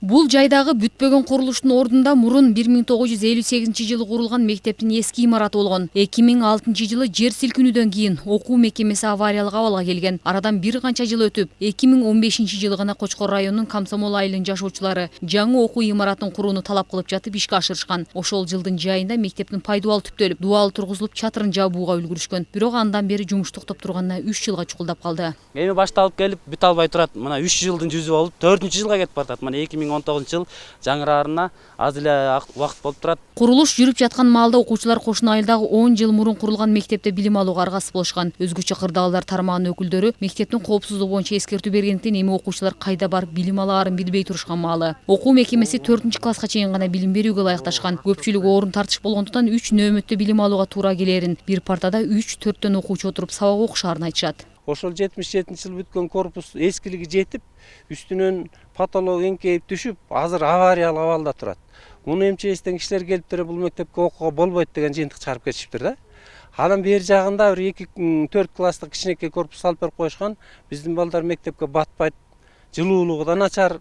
Бул жайдагы бүтпөгөн курулуштун ордунда мурун 1958 жылы курулган мектептин эски имараты болгон. 2006 жылы жер силкинүүдөн кийин окуу мекемеси авариялык абалга келген. Арадан бир канча жыл өтүп, 2015 жылы гана Кочкор районунун Комсомол айылынын жашоочулары жаңы окуу имаратын курууну талап кылып жатып ишке ашырышкан. Ошол жылдын жайында мектептин пайдубалы түптөлүп, дубалы тургузулуп, чатырын жабууга үлгүрүшкөн. Бирок андан бери жумуш токтоп турганына 3 жылга чукулдап калды. Эми башталып келип бүтө албай турат. Мына 3 жылдын жүзү болуп, 4-жылга кетип баратат. Мына 2019 жаңыраарына аз эле убакыт болуп турат. Курулуш жүрүп жаткан маалда окуучулар Кошуна айылдагы 10 жыл мурун курулган мектепте билим алууга аргасыз болушкан. Өзгөчө кырдаалдар тармагынын өкүлдөрү мектептин коопсуздугу боюнча эскертүү бергендиктен эми окуучулар кайда барып билим алаарын билбей турушкан маалы. Окуу мекемеси 4-класска чейин гана билим берүүгө ылайыкташкан. Көпчүлүк орун тартыш болгондуктан 3 нөөмөттө билим алууга туура келерин, бир партада 3-4төн окуучу отуруп сабак окушаарын айтышат. Ошол 77-жыл бүткөн корпус эскилиги жетип, үстүнөн потолок эңкейип түшүп, азыр авариялык абалда турат. Муну МЧСтен кишилер келип туруп бул мектепке окууга болбойт деген жыйынтык чыгарып кетишиптир да. Анан бери жагында бир 2-4 класстык кичинекей корпус салып берип коюшкан. Биздин балдар мектепке батпайт, жылуулугу да начар.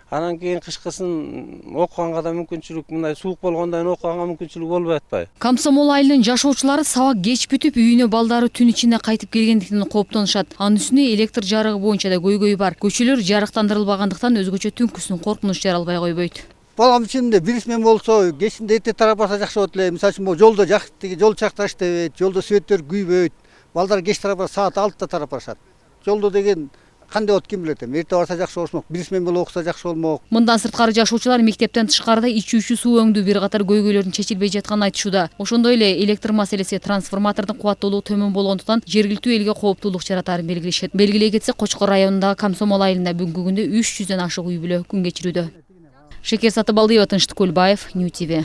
Анан кийин кышкысын окуганга да мүмкүнчүлүк, мындай суук болгондон кийин окуганга мүмкүнчүлүк болбой атпайбы? Комсомол айылынын жашоочулары сабак кеч бүтүп, үйүнө балдары түн ичинде кайтып келгендиктен кооптонушат. Анын үстүнө электр жарыгы боюнча да көйгөй бар. Көчөлөр жарыктандырылбагандыктан өзгөчө түнкүсүн коркунуч жаралбай койбойт. Балам ичинде бирисмен болсо, кечинде эрте тарап барса жакшы болот эле. Мисалы үчүн могу жолдо жол чакташ дебейт, жолдо светтер күйбөйт. Балдар кеч тарап барса саат 6-да тарап барышат. Жолдо деген кандай болот ким билет эми. Эрте барса жакшы болмок, бирисмен болуп окуса жакшы болмок. Мындан сырткары жашоочулар мектептен тышкарыда ичүүчү суу өңдүү бир катар көйгөйлөрдүн чечилбей жатканын айтышууда. Ошондой эле электр маселеси, трансформатордун кубаттуулугу төмөн болгондуктан жергиликтүү элге кооптуулук жаратарын белгилешет. Белгилей кетсек, Кочкор районундагы Комсомол айылында бүгүнкү күндө 300дөн ашык үй бүлө күн кечирүүдө. Шекер Сатыбалдиева, Тынчтык Көлбаев, Нью ТВ.